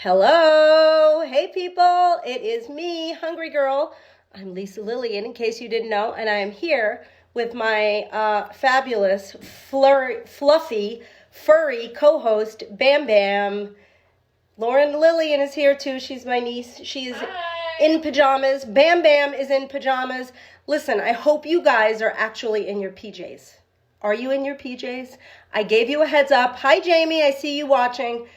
Hello, hey people, it is me, Hungry Girl. I'm Lisa Lillian, in case you didn't know, and I am here with my fabulous, fluffy, furry co-host, Bam Bam. Lauren Lillian is here too. She's my niece. She is in pajamas. Bam Bam is in pajamas. Listen, I hope you guys are actually in your PJs. Are you in your PJs? I gave you a heads up. Hi, Jamie. I see you watching.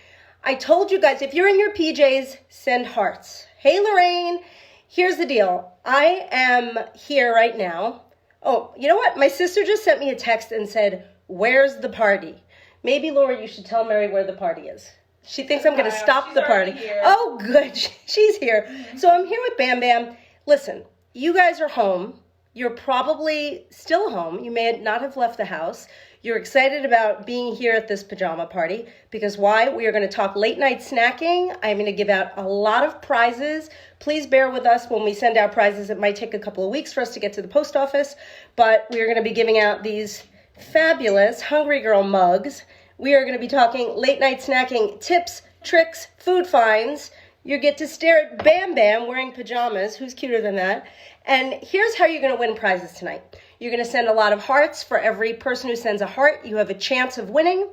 I told you guys, if you're in your PJs, send hearts. Hey, Lorraine. Here's the deal. I am here right now. Oh, you know what? My sister just sent me a text and said, where's the party? Maybe, Laura, you should tell Mary where the party is. She thinks I'm going to stop the party. Here. Oh, good. She's here. Mm-hmm. So I'm here with Bam Bam. Listen, you guys are home. You're probably still home. You may not have left the house. You're excited about being here at this pajama party because why? We are going to talk late night snacking. I'm going to give out a lot of prizes. Please bear with us when we send out prizes. It might take a couple of weeks for us to get to the post office, but we are going to be giving out these fabulous Hungry Girl mugs. We are going to be talking late night snacking tips, tricks, food finds. You get to stare at Bam Bam wearing pajamas. Who's cuter than that? And here's how you're going to win prizes tonight. You're going to send a lot of hearts. For every person who sends a heart, you have a chance of winning.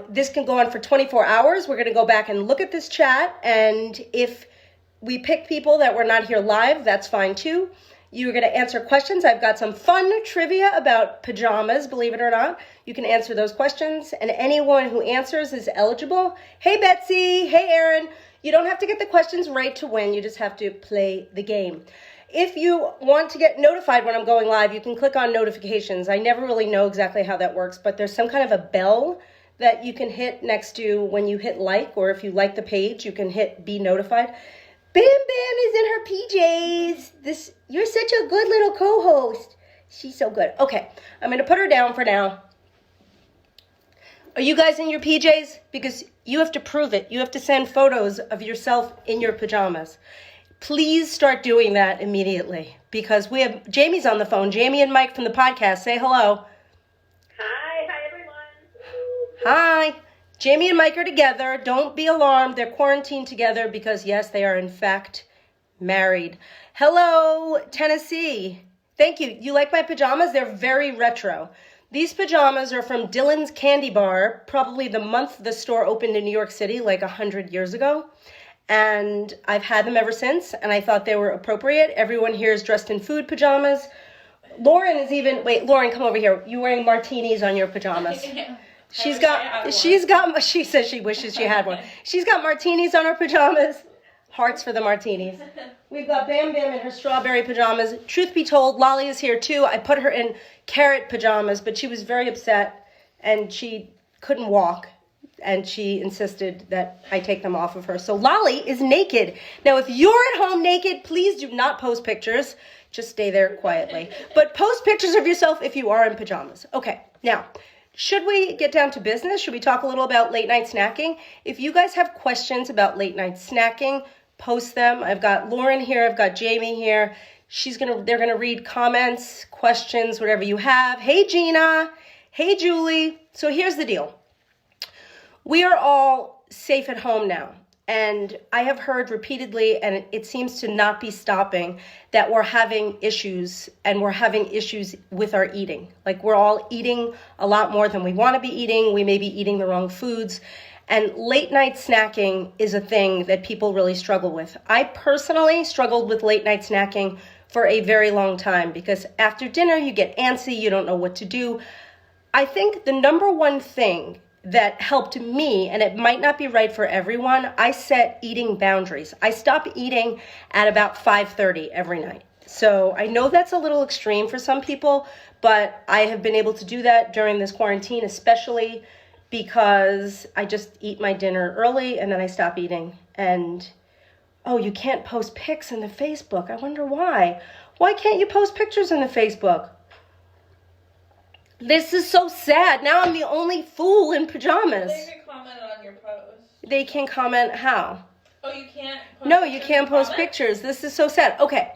This can go on for 24 hours. We're going to go back and look at this chat. And if we pick people that were not here live, that's fine too. You're going to answer questions. I've got some fun trivia about pajamas, believe it or not. You can answer those questions. And anyone who answers is eligible. Hey, Betsy. Hey, Aaron. You don't have to get the questions right to win. You just have to play the game. If you want to get notified when I'm going live, you can click on notifications. I never really know exactly how that works, but there's some kind of a bell that you can hit next to when you hit like, or if you like the page, you can hit be notified. Bam Bam is in her PJs. You're such a good little co-host. She's so good. Okay, I'm going to put her down for now. Are you guys in your PJs? Because you have to prove it. You have to send photos of yourself in your pajamas. Please start doing that immediately because we have Jamie's on the phone. Jamie and Mike from the podcast. Say hello. Hi everyone. Hi. Jamie and Mike are together. Don't be alarmed. They're quarantined together because, yes, they are in fact married. Hello, Tennessee. Thank you. You like my pajamas? They're very retro. These pajamas are from Dylan's Candy Bar, probably the month the store opened in New York City, like 100 years ago. And I've had them ever since, and I thought they were appropriate. Everyone here is dressed in food pajamas. Lauren is even, wait, Lauren, come over here. You're wearing martinis on your pajamas. She says she wishes she had one. She's got martinis on her pajamas. Hearts for the martinis. We've got Bam Bam in her strawberry pajamas. Truth be told, Lolly is here too. I put her in carrot pajamas, but she was very upset and she couldn't walk. And she insisted that I take them off of her. So Lolly is naked. Now, if you're at home naked, please do not post pictures. Just stay there quietly. But post pictures of yourself if you are in pajamas. Okay, now, should we get down to business? Should we talk a little about late night snacking? If you guys have questions about late night snacking, post them. I've got Lauren here. I've got Jamie here. They're gonna read comments, questions, whatever you have. Hey, Gina. Hey, Julie. So here's the deal. We are all safe at home now, and I have heard repeatedly, and it seems to not be stopping, that we're having issues, and we're having issues with our eating. Like we're all eating a lot more than we want to be eating. We may be eating the wrong foods, and late night snacking is a thing that people really struggle with. I personally struggled with late night snacking for a very long time because after dinner you get antsy, you don't know what to do. I think the number one thing that helped me, and it might not be right for everyone, I set eating boundaries. I stop eating at about 5:30 every night. So I know that's a little extreme for some people, but I have been able to do that during this quarantine, especially because I just eat my dinner early and then I stop eating. And, oh, you can't post pics in the Facebook. I wonder why. Why can't you post pictures in the Facebook? This is so sad. Now I'm the only fool in pajamas. They can comment on your post. They can comment how? Oh, you can't post No, you can't post pictures. This is so sad. Okay,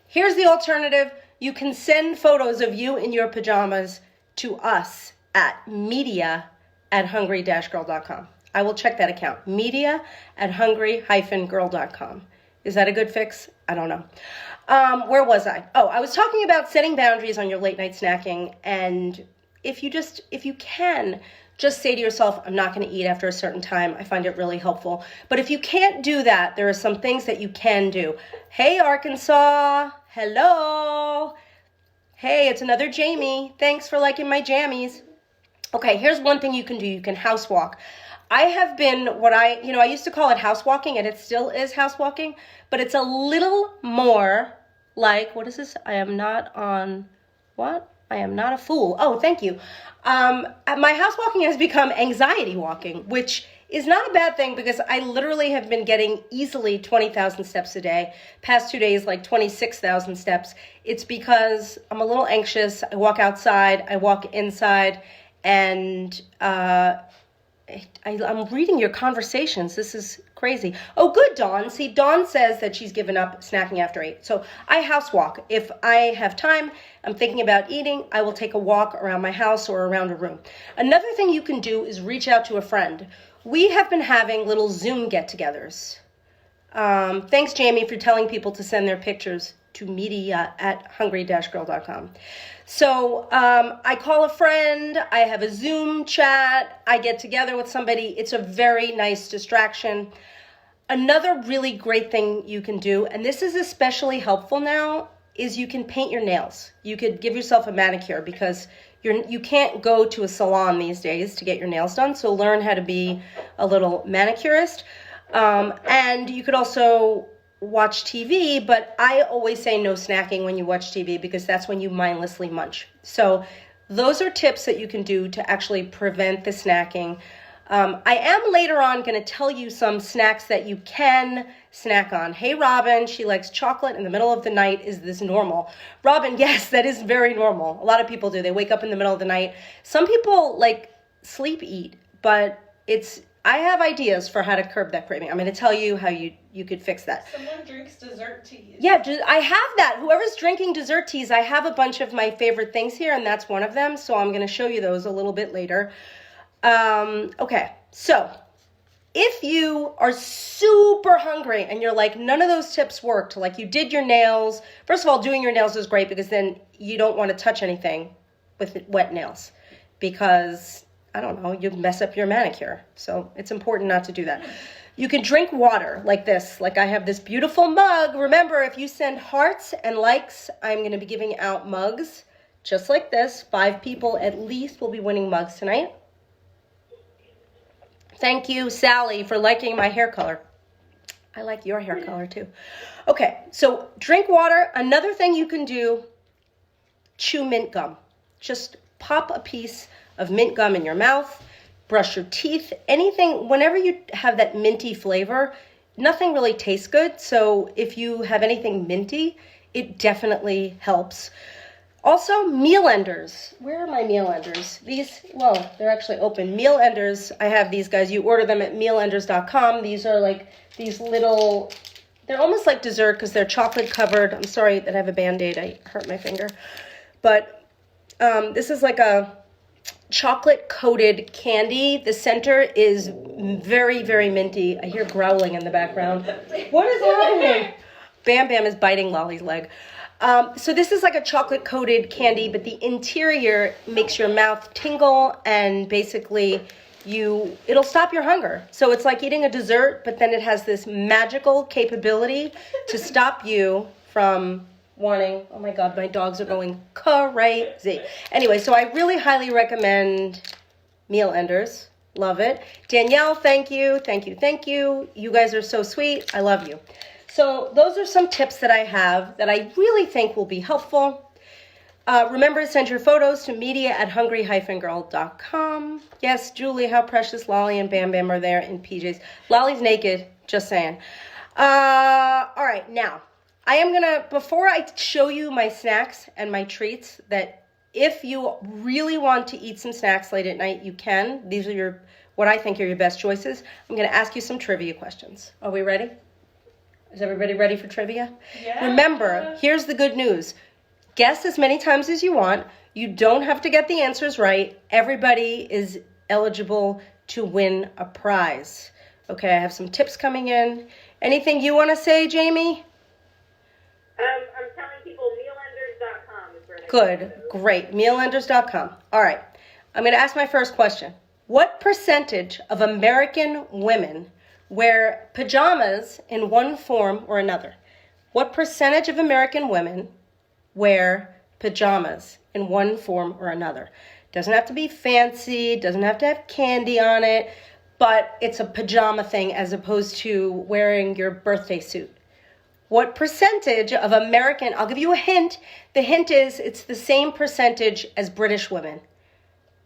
here's the alternative. You can send photos of you in your pajamas to us at media@hungry-girl.com. I will check that account. media@hungry-girl.com. Is that a good fix? I don't know. Where was I? Oh, I was talking about setting boundaries on your late night snacking. And if you can, just say to yourself, I'm not going to eat after a certain time. I find it really helpful. But if you can't do that, there are some things that you can do. Hey, Arkansas. Hello. Hey, it's another Jamie. Thanks for liking my jammies. Okay, here's one thing you can do. You can house walk. I have been I used to call it house walking, and it still is house walking, but it's a little more like, what is this? I am not a fool. Oh, thank you. My house walking has become anxiety walking, which is not a bad thing because I literally have been getting easily 20,000 steps a day. Past 2 days, like 26,000 steps. It's because I'm a little anxious. I walk outside, I walk inside, and I'm reading your conversations. This is crazy. Oh, good, Dawn. See, Dawn says that she's given up snacking after 8. So I house walk. If I have time, I'm thinking about eating, I will take a walk around my house or around a room. Another thing you can do is reach out to a friend. We have been having little Zoom get-togethers. Thanks, Jamie, for telling people to send their pictures to media@hungry-girl.com. So I call a friend, I have a Zoom chat, I get together with somebody. It's a very nice distraction. Another really great thing you can do, and this is especially helpful now, is you can paint your nails. You could give yourself a manicure because you can't go to a salon these days to get your nails done. So learn how to be a little manicurist. And you could also watch TV, but I always say no snacking when you watch TV because that's when you mindlessly munch. So those are tips that you can do to actually prevent the snacking. I am later on going to tell you some snacks that you can snack on. Hey, Robin, she likes chocolate in the middle of the night. Is this normal? Robin, yes, that is very normal. A lot of people do. They wake up in the middle of the night. Some people like sleep eat, but I have ideas for how to curb that craving. I'm going to tell you how you could fix that. Someone drinks dessert teas. Yeah, I have that. Whoever's drinking dessert teas, I have a bunch of my favorite things here, and that's one of them. So I'm going to show you those a little bit later. Okay, so if you are super hungry and you're like, none of those tips worked, like you did your nails. First of all, doing your nails is great because then you don't want to touch anything with wet nails because, I don't know, you mess up your manicure. So it's important not to do that. You can drink water like this. Like I have this beautiful mug. Remember, if you send hearts and likes, I'm going to be giving out mugs just like this. 5 people at least will be winning mugs tonight. Thank you, Sally, for liking my hair color. I like your hair color too. Okay, so drink water. Another thing you can do, chew mint gum. Just pop a piece of mint gum in your mouth, brush your teeth, anything, whenever you have that minty flavor, nothing really tastes good. So if you have anything minty, it definitely helps. Also, meal enders. Where are my meal enders? They're actually open. Meal enders, I have these guys. You order them at mealenders.com. These are like these little, they're almost like dessert because they're chocolate covered. I'm sorry that I have a Band-Aid. I hurt my finger. But this is like a chocolate coated candy. The center is very, very minty. I hear growling in the background. What is happening? Bam Bam is biting Lolly's leg. So this is like a chocolate coated candy, but the interior makes your mouth tingle and basically it'll stop your hunger. So it's like eating a dessert, but then it has this magical capability to stop you from wanting, oh my God, my dogs are going crazy. Anyway, so I really highly recommend Meal Enders. Love it. Danielle, thank you. Thank you. Thank you. You guys are so sweet. I love you. So those are some tips that I have that I really think will be helpful. Remember to send your photos to media@hungry-girl.com. Yes, Julie, how precious Lolly and Bam Bam are there in PJs. Lolly's naked, just saying. All right, now, before I show you my snacks and my treats, that if you really want to eat some snacks late at night, you can. These are what I think are your best choices. I'm going to ask you some trivia questions. Are we ready? Is everybody ready for trivia? Yeah. Remember, here's the good news. Guess as many times as you want. You don't have to get the answers right. Everybody is eligible to win a prize. Okay, I have some tips coming in. Anything you want to say, Jamie? I'm telling people mealenders.com is where they Good, great. Mealenders.com. All right, I'm going to ask my first question. What percentage of American women wear pajamas in one form or another? What percentage of American women wear pajamas in one form or another? Doesn't have to be fancy, doesn't have to have candy on it, but it's a pajama thing as opposed to wearing your birthday suit. What percentage of American, I'll give you a hint. The hint is it's the same percentage as British women.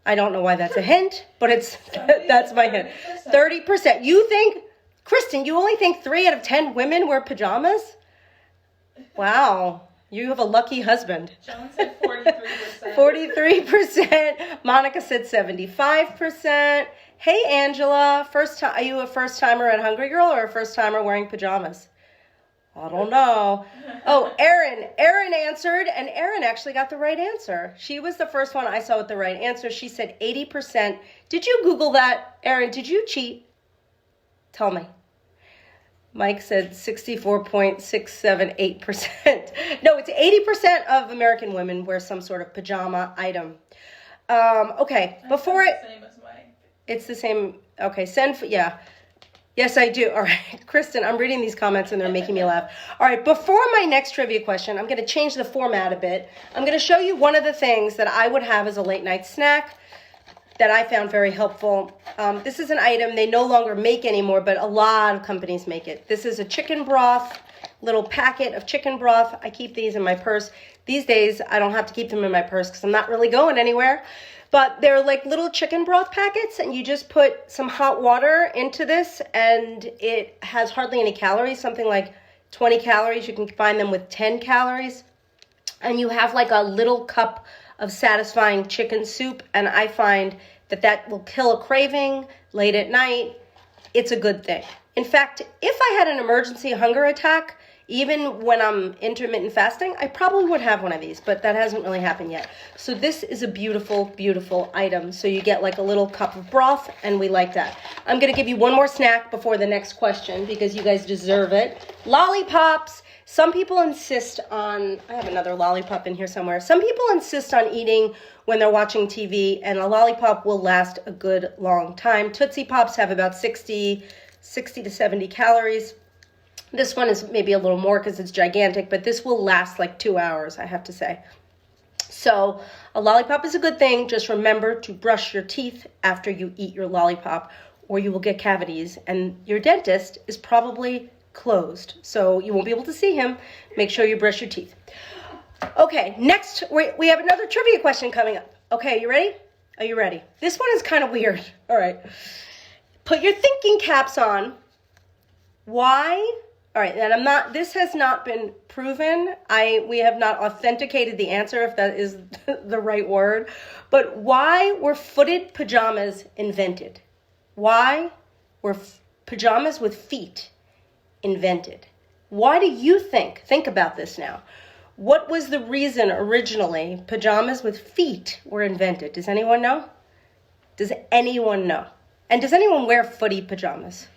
I don't know why that's a hint, but that's my hint. 30%. You think, Kristen, you only think 3 out of 10 women wear pajamas? Wow. You have a lucky husband. John said 43%. 43%. Monica said 75%. Hey, Angela. Are you a first timer at Hungry Girl or a first timer wearing pajamas? I don't know. Oh, Erin. Erin answered, and Erin actually got the right answer. She was the first one I saw with the right answer. She said 80%. Did you Google that? Erin, did you cheat? Tell me. Mike said 64.678%. No, it's 80% of American women wear some sort of pajama item. Okay, before it... It's the same as Mike. It's the same... Okay, yeah. Yes, I do. All right, Kristen, I'm reading these comments and they're making me laugh. All right, before my next trivia question, I'm going to change the format a bit. I'm going to show you one of the things that I would have as a late night snack that I found very helpful. This is an item they no longer make anymore, but a lot of companies make it. This is a chicken broth, little packet of chicken broth. I keep these in my purse. These days, I don't have to keep them in my purse because I'm not really going anywhere. But they're like little chicken broth packets, and you just put some hot water into this, and it has hardly any calories, something like 20 calories. You can find them with 10 calories. And you have like a little cup of satisfying chicken soup, and I find that will kill a craving late at night. It's a good thing. In fact, if I had an emergency hunger attack, even when I'm intermittent fasting, I probably would have one of these, but that hasn't really happened yet. So this is a beautiful, beautiful item. So you get like a little cup of broth, and we like that. I'm going to give you one more snack before the next question because you guys deserve it. Lollipops. Some people insist on, I have another lollipop in here somewhere. Some people insist on eating when they're watching TV, and a lollipop will last a good long time. Tootsie Pops have about 60 to 70 calories. This one is maybe a little more because it's gigantic, but this will last like 2 hours, I have to say. So a lollipop is a good thing. Just remember to brush your teeth after you eat your lollipop, or you will get cavities, and your dentist is probably closed, so you won't be able to see him. Make sure you brush your teeth. Okay, next we have another trivia question coming up. Okay, you ready? Are you ready? This one is kind of weird. All right. Put your thinking caps on. Why? All right, and this has not been proven. We have not authenticated the answer, if that is the right word. But why were footed pajamas invented? Why were pajamas with feet invented? Why do you think about this now? What was the reason originally pajamas with feet were invented? Does anyone know? Does anyone know? And does anyone wear footy pajamas?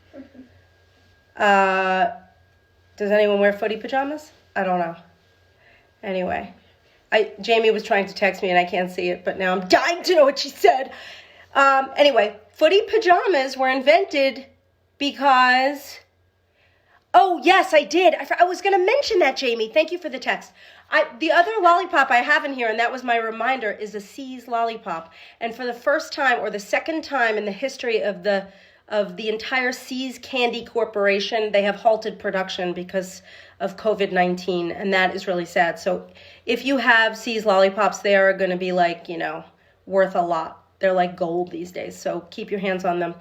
Does anyone wear footy pajamas? I don't know. Anyway, Jamie was trying to text me and I can't see it, but now I'm dying to know what she said. Anyway, footy pajamas were invented because... Oh, yes, I did. I was going to mention that, Jamie. Thank you for the text. The other lollipop I have in here, and that was my reminder, is a See's lollipop. And for the first time or the second time in the history of the entire See's Candy Corporation, they have halted production because of COVID-19, and that is really sad. So if you have See's lollipops, they are going to be like, worth a lot. They're like gold these days, so keep your hands on them.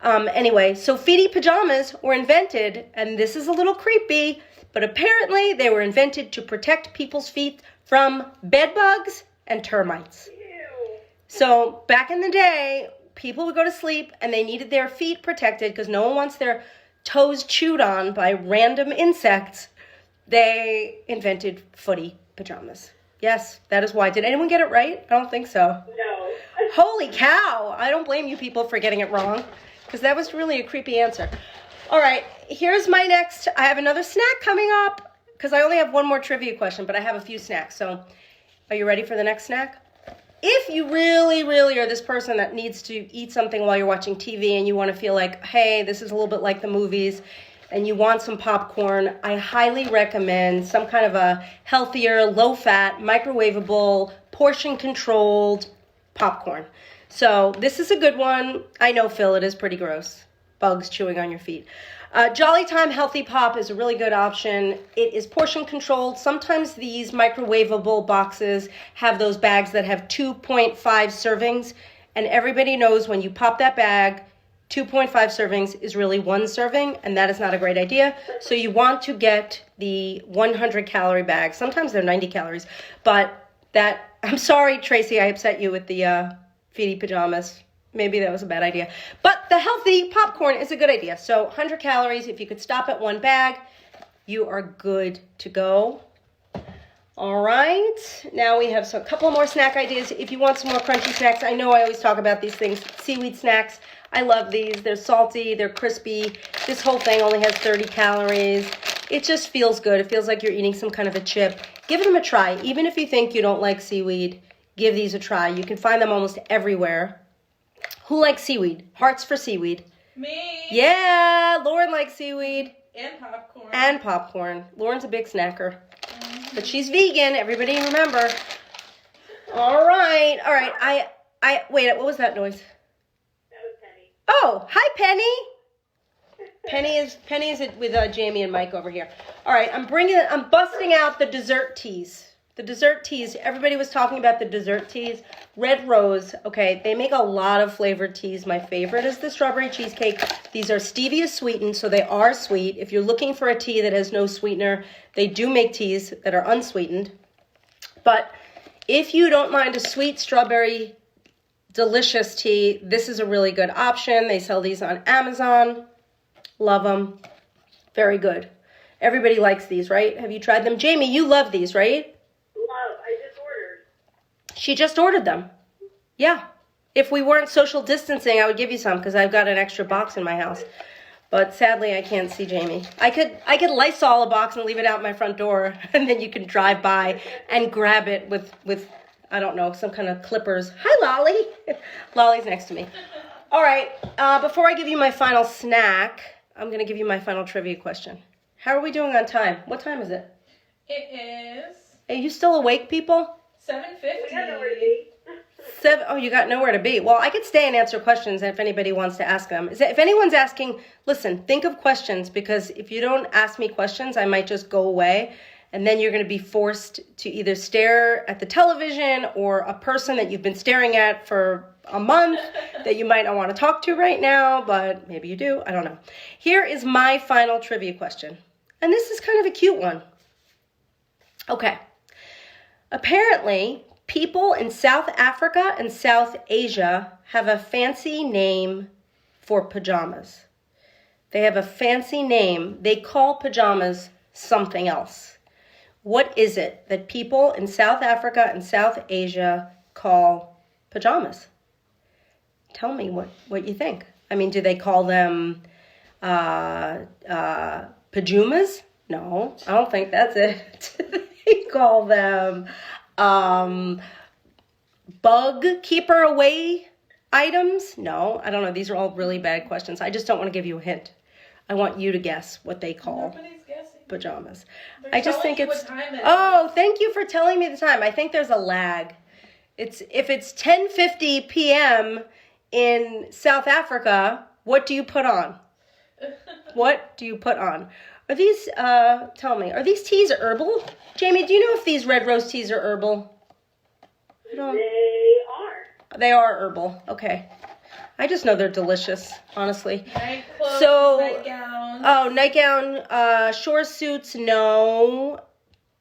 Anyway, so feety pajamas were invented, and this is a little creepy, but apparently they were invented to protect people's feet from bed bugs and termites. Ew. So back in the day, people would go to sleep and they needed their feet protected because no one wants their toes chewed on by random insects. They invented footy pajamas. Yes, that is why. Did anyone get it right? I don't think so. No. Holy cow. I don't blame you people for getting it wrong, because that was really a creepy answer. All right, here's my next. I have another snack coming up, because I only have one more trivia question, but I have a few snacks. So are you ready for the next snack? If you really, really are this person that needs to eat something while you're watching TV and you want to feel like, hey, this is a little bit like the movies, and you want some popcorn, I highly recommend some kind of a healthier, low-fat, microwavable, portion-controlled popcorn. So this is a good one. I know, Phil, it is pretty gross. Bugs chewing on your feet. Jolly Time Healthy Pop is a really good option. It is portion controlled. Sometimes these microwavable boxes have those bags that have 2.5 servings. And everybody knows when you pop that bag, 2.5 servings is really one serving, and that is not a great idea. So you want to get the 100 calorie bag. Sometimes they're 90 calories. But that, I'm sorry, Tracy, I upset you with the feety pajamas. Maybe that was a bad idea. But the healthy popcorn is a good idea. So 100 calories, if you could stop at one bag, you are good to go. All right. Now we have a couple more snack ideas. If you want some more crunchy snacks, I know I always talk about these things. Seaweed snacks. I love these. They're salty. They're crispy. This whole thing only has 30 calories. It just feels good. It feels like you're eating some kind of a chip. Give them a try. Even if you think you don't like seaweed, give these a try. You can find them almost everywhere. Who likes seaweed? Hearts for seaweed. Me. Yeah, Lauren likes seaweed. And popcorn. And popcorn. Lauren's a big snacker. But she's vegan, everybody remember. All right. Wait, what was that noise? That was Penny. Oh, hi, Penny. Penny is with Jamie and Mike over here. All right, I'm busting out the dessert teas. The dessert teas, everybody was talking about the dessert teas. Red Rose, okay, they make a lot of flavored teas. My favorite is the strawberry cheesecake. These are stevia sweetened, so they are sweet. If you're looking for a tea that has no sweetener, they do make teas that are unsweetened. But if you don't mind a sweet strawberry delicious tea, this is a really good option. They sell these on Amazon. Love them. Very good. Everybody likes these, right? Have you tried them? Jamie, you love these, right? She just ordered them. Yeah. If we weren't social distancing, I would give you some because I've got an extra box in my house. But sadly, I can't see Jamie. I could Lysol a box and leave it out my front door, and then you can drive by and grab it with I don't know, some kind of clippers. Hi, Lolly. Lolly's next to me. All right. Before I give you my final snack, I'm going to give you my final trivia question. How are we doing on time? What time is it? It is... Are you still awake, people? 7:50. We got nowhere to be. Oh, you got nowhere to be. Well, I could stay and answer questions if anybody wants to ask them. If anyone's asking, listen, think of questions, because if you don't ask me questions, I might just go away. And then you're going to be forced to either stare at the television or a person that you've been staring at for a month that you might not want to talk to right now, but maybe you do. I don't know. Here is my final trivia question. And this is kind of a cute one. Okay. Apparently, people in South Africa and South Asia have a fancy name for pajamas. They have a fancy name. They call pajamas something else. What is it that people in South Africa and South Asia call pajamas? Tell me what you think. I mean, do they call them pajamas? No, I don't think that's it. They call them bug keeper away items? No, I don't know. These are all really bad questions. I just don't want to give you a hint. I want you to guess what they call Nobody's guessing. pajamas. They're I just telling think you it's... what time it is. Oh, thank you for telling me the time. I think there's a lag. If it's 10:50 p.m. in South Africa, what do you put on? What do you put on? Are these, tell me, are these teas herbal? Jamie, do you know if these Red Rose teas are herbal? They are. They are herbal. Okay. I just know they're delicious, honestly. Night clothes, So, nightgowns. Oh, nightgown, shore suits, no.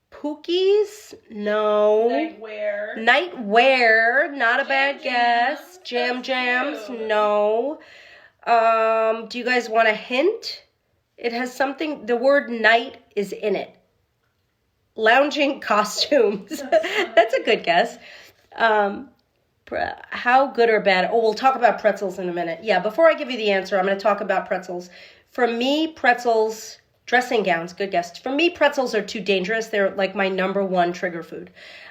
Pookies, no. Nightwear. Nightwear, not a bad guess. Jams. Jams, That's cute. no. Do you guys want a hint? It has something, the word night is in it. Lounging costumes. That's a good guess. How good or bad? Oh, we'll talk about pretzels in a minute. Yeah, before I give you the answer, I'm going to talk about pretzels. For me, pretzels, dressing gowns, good guess. For me, pretzels are too dangerous. They're like my number one trigger food.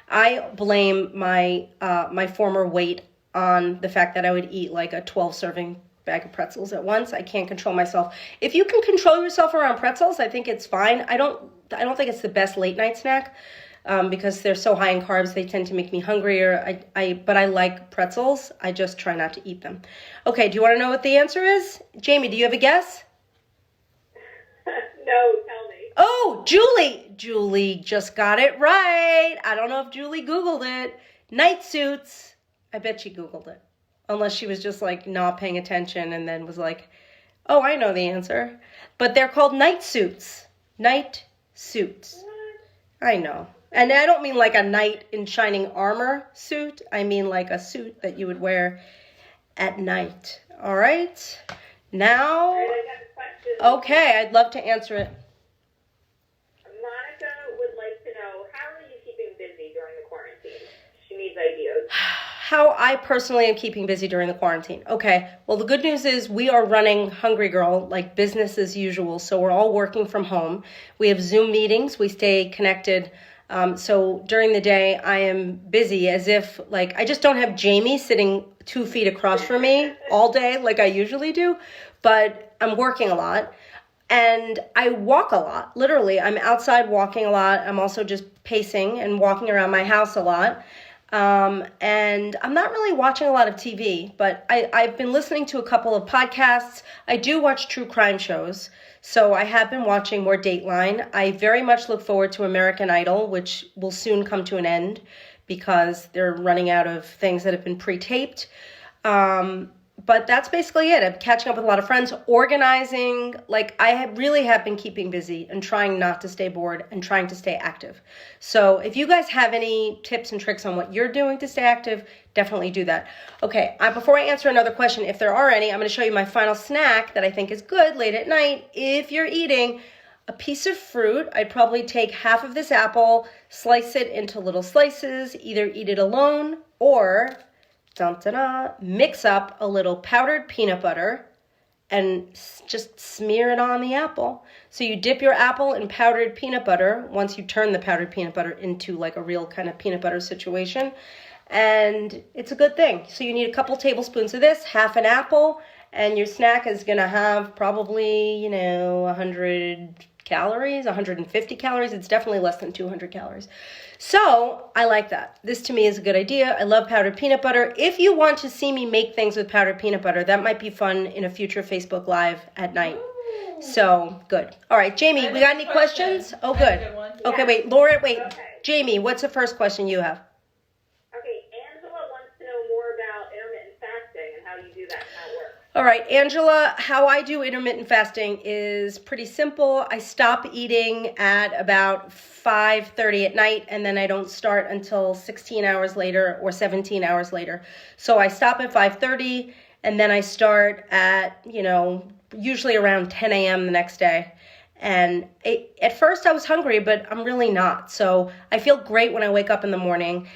I blame my my former weight on the fact that I would eat like a 12-serving bag of pretzels at once. I can't control myself. If you can control yourself around pretzels, I think it's fine. I don't think it's the best late night snack. Because they're so high in carbs, they tend to make me hungrier. But I like pretzels. I just try not to eat them. Okay, do you want to know what the answer is? Jamie, do you have a guess? No, tell me. Oh, Julie. Julie just got it right. I don't know if Julie Googled it. Night suits. I bet she Googled it. Unless she was just like not paying attention and then was like, oh, I know the answer. But they're called night suits. Night suits. What? I know. And I don't mean like a knight in shining armor suit. I mean like a suit that you would wear at night. All right. Now, All right, I got a question. okay, I'd love to answer it. Monica would like to know, how are you keeping busy during the quarantine? She needs ideas. How I personally am keeping busy during the quarantine. Okay, well, the good news is we are running Hungry Girl like business as usual. So we're all working from home. We have Zoom meetings. We stay connected. So during the day, I am busy as if like I just don't have Jamie sitting 2 feet across from me all day like I usually do, but I'm working a lot and I walk a lot. Literally, I'm outside walking a lot. I'm also just pacing and walking around my house a lot. And I'm not really watching a lot of TV, but I've been listening to a couple of podcasts. I do watch true crime shows. So I have been watching more Dateline. I very much look forward to American Idol, which will soon come to an end because they're running out of things that have been pre-taped. But that's basically it. I'm catching up with a lot of friends, organizing. Like really have been keeping busy and trying not to stay bored and trying to stay active. So if you guys have any tips and tricks on what you're doing to stay active, definitely do that. Okay, before I answer another question, if there are any, I'm going to show you my final snack that I think is good late at night. If you're eating a piece of fruit, I'd probably take half of this apple, slice it into little slices, either eat it alone or mix up a little powdered peanut butter and just smear it on the apple. So you dip your apple in powdered peanut butter once you turn the powdered peanut butter into like a real kind of peanut butter situation. And it's a good thing. So you need a couple tablespoons of this, half an apple, and your snack is going to have probably, 100 calories, 150 calories. It's definitely less than 200 calories. So I like that. This to me is a good idea. I love powdered peanut butter. If you want to see me make things with powdered peanut butter, that might be fun in a future Facebook Live at night. Ooh. So good. All right, Jamie, we got any questions? Oh, good. Okay, wait, Laura, wait. Okay. Jamie, what's the first question you have? Okay, Angela wants to know more about intermittent fasting and how you do that and how it works. All right, Angela, how I do intermittent fasting is pretty simple. I stop eating at about 5:30 at night, and then I don't start until 16 hours later or 17 hours later. So I stop at 5:30, and then I start at, usually around 10 a.m. the next day. And at first I was hungry, but I'm really not. So I feel great when I wake up in the morning.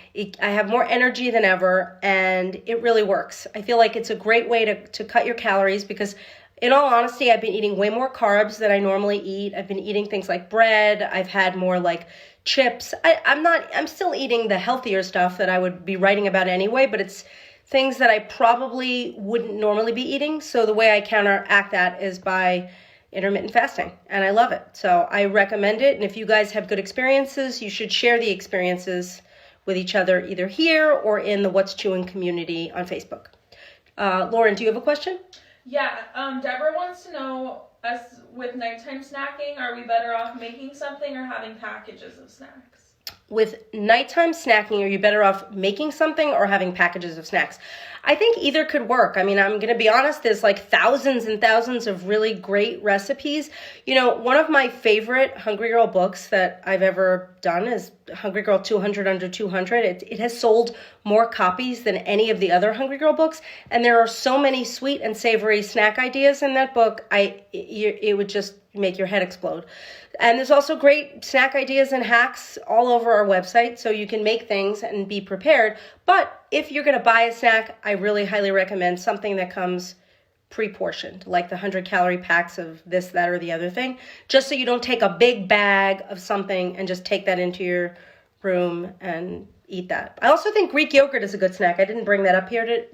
I have more energy than ever, and it really works. I feel like it's a great way to cut your calories because, in all honesty, I've been eating way more carbs than I normally eat. I've been eating things like bread. I've had more like chips. I'm still eating the healthier stuff that I would be writing about anyway, but it's things that I probably wouldn't normally be eating. So the way I counteract that is by intermittent fasting, and I love it. So I recommend it. And if you guys have good experiences, you should share the experiences with each other, either here or in the What's Chewing community on Facebook. Lauren, do you have a question? Yeah, Deborah wants to know, us with nighttime snacking, are we better off making something or having packages of snacks? With nighttime snacking, are you better off making something or having packages of snacks? I think either could work. I mean, I'm going to be honest, there's like thousands and thousands of really great recipes. One of my favorite Hungry Girl books that I've ever done is Hungry Girl 200 Under 200. It has sold more copies than any of the other Hungry Girl books. And there are so many sweet and savory snack ideas in that book. It would just make your head explode. And there's also great snack ideas and hacks all over our website, so you can make things and be prepared. But if you're going to buy a snack, I really highly recommend something that comes pre-portioned, like the 100-calorie packs of this, that, or the other thing, just so you don't take a big bag of something and just take that into your room and eat that. I also think Greek yogurt is a good snack. I didn't bring that up here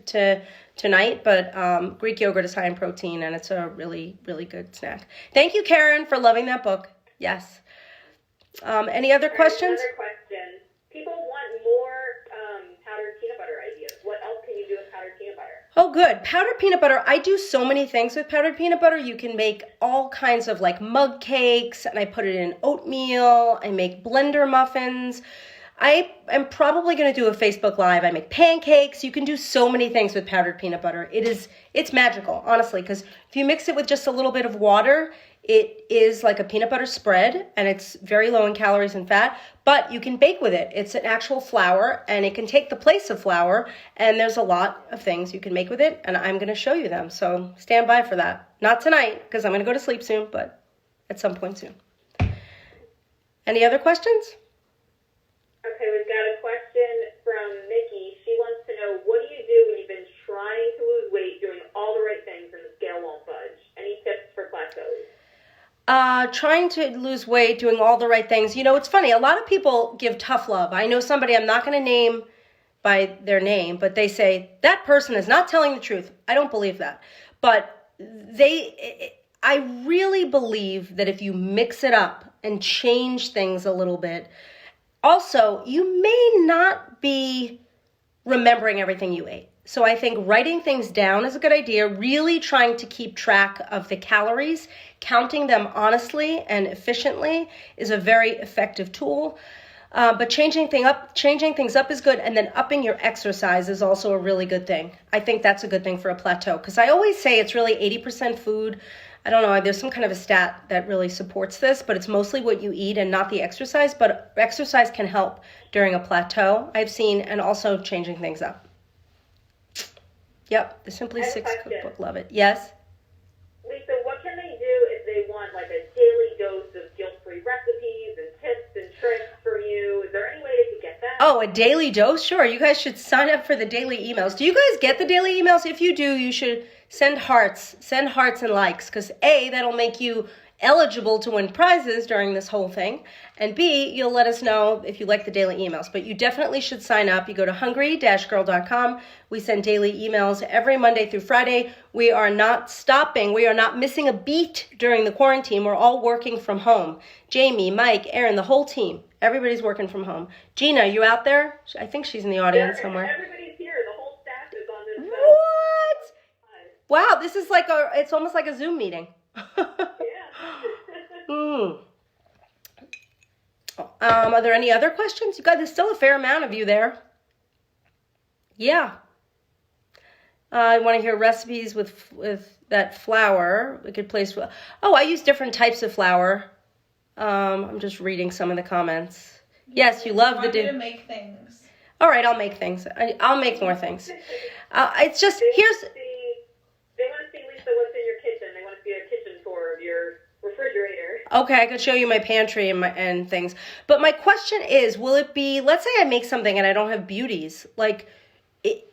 tonight, but Greek yogurt is high in protein, and it's a really, really good snack. Thank you, Karen, for loving that book. Yes. Any other questions? Another question. People want more powdered peanut butter ideas. What else can you do with powdered peanut butter? Oh, good. Powdered peanut butter. I do so many things with powdered peanut butter. You can make all kinds of like mug cakes, and I put it in oatmeal. I make blender muffins. I am probably going to do a Facebook Live. I make pancakes. You can do so many things with powdered peanut butter. It's magical, honestly, because if you mix it with just a little bit of water, it is like a peanut butter spread, and it's very low in calories and fat, but you can bake with it. It's an actual flour, and it can take the place of flour, and there's a lot of things you can make with it, and I'm going to show you them, so stand by for that. Not tonight, because I'm going to go to sleep soon, but at some point soon. Any other questions? Okay, we've got a question from Nikki. She wants to know, what do you do when you've been trying to lose weight, doing all the right things, and the scale won't budge? Any tips for plateaus? Trying to lose weight, doing all the right things. You know, it's funny. A lot of people give tough love. I know somebody, I'm not going to name by their name, but they say, that person is not telling the truth. I don't believe that. But I really believe that if you mix it up and change things a little bit, also, you may not be remembering everything you ate. So I think writing things down is a good idea. Really trying to keep track of the calories, counting them honestly and efficiently is a very effective tool. But changing things up is good, and then upping your exercise is also a really good thing. I think that's a good thing for a plateau, because I always say it's really 80% food. I don't know, there's some kind of a stat that really supports this, but it's mostly what you eat and not the exercise, but exercise can help during a plateau, I've seen, and also changing things up. Yep, the Simply Six cookbook, love it. Yes? Lisa, what can they do if they want like a daily dose of guilt-free recipes and tips and tricks from you? Is there any way they could get that? Oh, a daily dose? Sure, you guys should sign up for the daily emails. Do you guys get the daily emails? If you do, you should send hearts and likes, because A, that'll make you eligible to win prizes during this whole thing, and B, you'll let us know if you like the daily emails. But you definitely should sign up. You go to hungry-girl.com. We send daily emails every Monday through Friday. We are not stopping. We are not missing a beat during the quarantine. We're all working from home. Jamie, Mike, Aaron, the whole team. Everybody's working from home. Gina, you out there? I think she's in the audience somewhere. Everybody's here. The whole staff is on this. What? Wow, this is like it's almost like a Zoom meeting. Are there any other questions? You guys, there's still a fair amount of you there. Yeah. I want to hear recipes with that flour. We could place. Oh, I use different types of flour. I'm just reading some of the comments. Yes, you love the. To make things. All right, I'll make things. I'll make more things. It's just here's. They want to see, Lisa, what's in your kitchen. They want to see a kitchen tour of your refrigerator. Okay, I could show you my pantry and things. But my question is, will it be, let's say I make something and I don't have beauties. Like,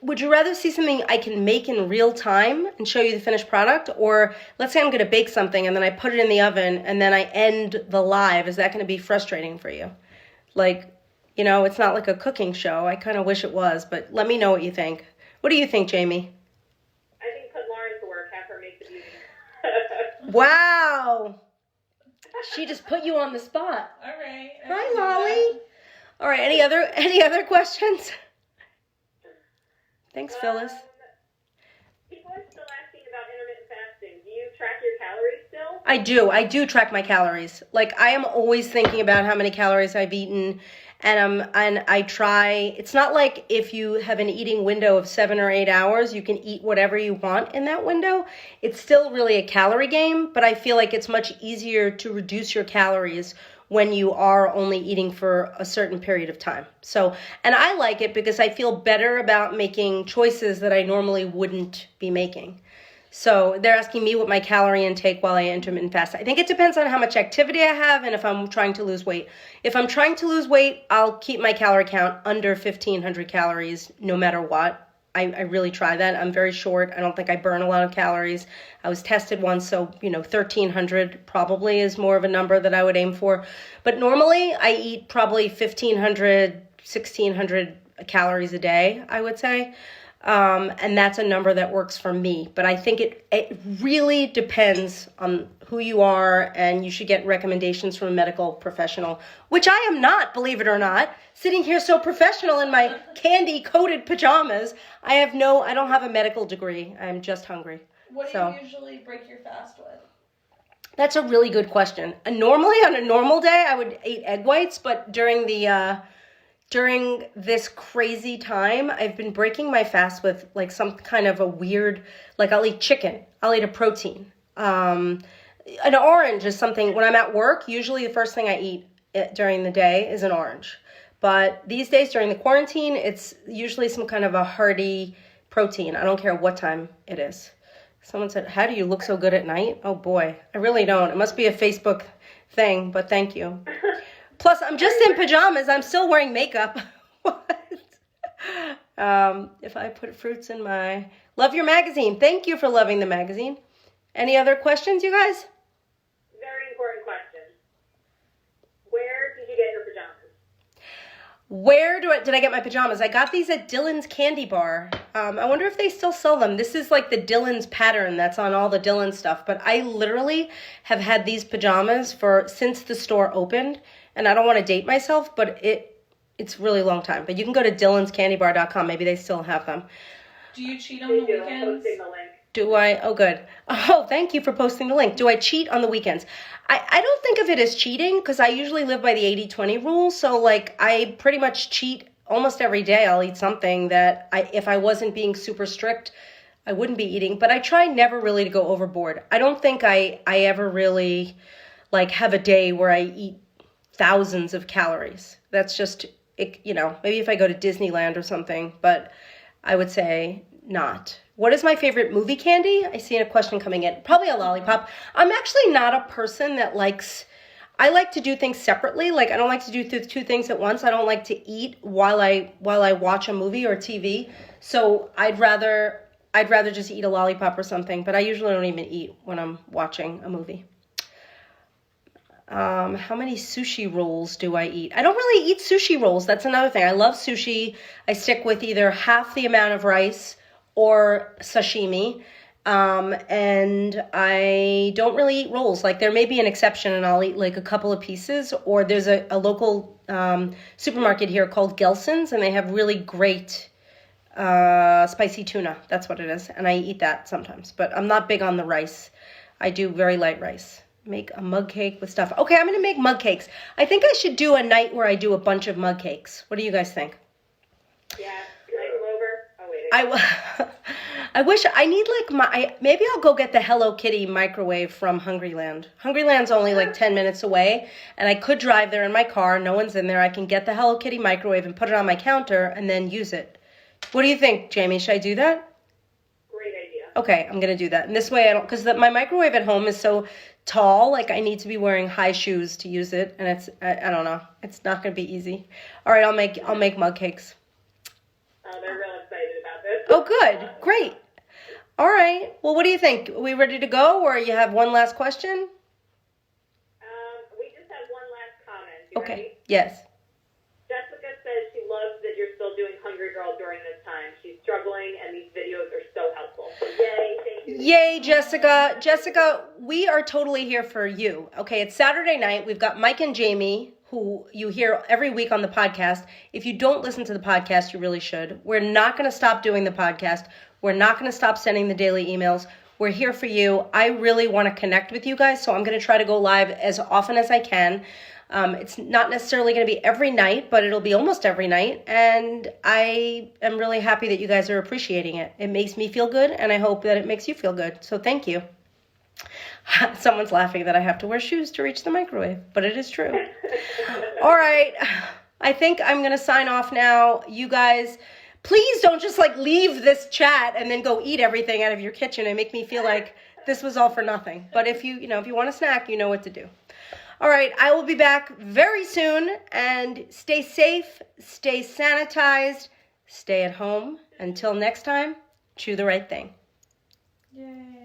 would you rather see something I can make in real time and show you the finished product? Or let's say I'm going to bake something and then I put it in the oven and then I end the live. Is that going to be frustrating for you? Like, you know, it's not like a cooking show. I kind of wish it was, but let me know what you think. What do you think, Jamie? Wow. She just put you on the spot. All right. Hi, Lolly. All right, any other questions? Thanks, Phyllis. People are still asking about intermittent fasting. Do you track your calories still? I do track my calories. Like, I am always thinking about how many calories I've eaten, and I try. It's not like if you have an eating window of 7 or 8 hours, you can eat whatever you want in that window. It's still really a calorie game, but I feel like it's much easier to reduce your calories when you are only eating for a certain period of time. So, and I like it because I feel better about making choices that I normally wouldn't be making. So they're asking me what my calorie intake while I intermittent fast. I think it depends on how much activity I have and if I'm trying to lose weight. If I'm trying to lose weight, I'll keep my calorie count under 1,500 calories no matter what. I really try that. I'm very short. I don't think I burn a lot of calories. I was tested once, so 1,300 probably is more of a number that I would aim for. But normally I eat probably 1,500, 1,600 calories a day, I would say. And that's a number that works for me. But I think it really depends on who you are, and you should get recommendations from a medical professional, which I am not, believe it or not. Sitting here so professional in my candy-coated pajamas. I don't have a medical degree. I'm just hungry. What do you usually break your fast with? That's a really good question. Normally, on a normal day, I would eat egg whites, but during this crazy time, I've been breaking my fast with like some kind of a weird, like I'll eat chicken. I'll eat a protein. An orange is something, when I'm at work, usually the first thing I eat during the day is an orange. But these days during the quarantine, it's usually some kind of a hearty protein. I don't care what time it is. Someone said, how do you look so good at night? Oh boy, I really don't. It must be a Facebook thing, but thank you. Plus, I'm just in pajamas. I'm still wearing makeup. What? If I put fruits in my... Love your magazine. Thank you for loving the magazine. Any other questions, you guys? Very important question. Where did you get your pajamas? Where did I get my pajamas? I got these at Dylan's Candy Bar. I wonder if they still sell them. This is like the Dylan's pattern that's on all the Dylan stuff. But I literally have had these pajamas since the store opened. And I don't want to date myself, but it's really long time. But you can go to dylanscandybar.com. Maybe they still have them. Do you cheat on the weekends? I'm posting the link. Do I? Oh, good. Oh, thank you for posting the link. Do I cheat on the weekends? I don't think of it as cheating because I usually live by the 80-20 rule. So, like, I pretty much cheat almost every day. I'll eat something that if I wasn't being super strict, I wouldn't be eating. But I try never really to go overboard. I don't think I ever really, like, have a day where I eat thousands of calories. That's just, maybe if I go to Disneyland or something, but I would say not. What is my favorite movie candy? I see a question coming in. Probably a lollipop. I'm actually not a person that I like to do things separately. Like, I don't like to do two things at once. I don't like to eat while I watch a movie or TV. So I'd rather just eat a lollipop or something, but I usually don't even eat when I'm watching a movie. How many sushi rolls do I eat? I don't really eat sushi rolls. That's another thing. I love sushi. I stick with either half the amount of rice or sashimi. And I don't really eat rolls. Like, there may be an exception and I'll eat like a couple of pieces, or there's a local supermarket here called Gelson's, and they have really great spicy tuna. That's what it is. And I eat that sometimes, but I'm not big on the rice. I do very light rice. Make a mug cake with stuff. Okay, I'm going to make mug cakes. I think I should do a night where I do a bunch of mug cakes. What do you guys think? Yeah, can I come over? Oh, wait. I wish I need maybe I'll go get the Hello Kitty microwave from Hungryland. Hungryland's only like 10 minutes away, and I could drive there in my car. No one's in there. I can get the Hello Kitty microwave and put it on my counter and then use it. What do you think, Jamie? Should I do that? Great idea. Okay, I'm going to do that. And this way because my microwave at home is so tall, like I need to be wearing high shoes to use it, and I don't know. It's not going to be easy. All right, I'll make mug cakes. Oh, they're real excited about this. Oh, good. Great. All right. Well, what do you think? Are we ready to go, or you have one last question? We just have one last comment. You Okay. ready? Yes. Jessica says she loves that you're still doing Hungry Girl during this time. She's struggling, and these videos are so helpful. So yay, thank you. Yay, Jessica. Jessica, we are totally here for you. Okay, it's Saturday night. We've got Mike and Jamie, who you hear every week on the podcast. If you don't listen to the podcast, you really should. We're not going to stop doing the podcast. We're not going to stop sending the daily emails. We're here for you. I really want to connect with you guys, so I'm going to try to go live as often as I can. It's not necessarily going to be every night, but it'll be almost every night. And I am really happy that you guys are appreciating it. It makes me feel good, and I hope that it makes you feel good. So thank you. Someone's laughing that I have to wear shoes to reach the microwave, but it is true. All right. I think I'm going to sign off now. You guys, Please don't just like leave this chat and then go eat everything out of your kitchen and make me feel like this was all for nothing. But if you want a snack, you know what to do. All right, I will be back very soon, and stay safe, stay sanitized, stay at home. Until next time, chew the right thing. Yay.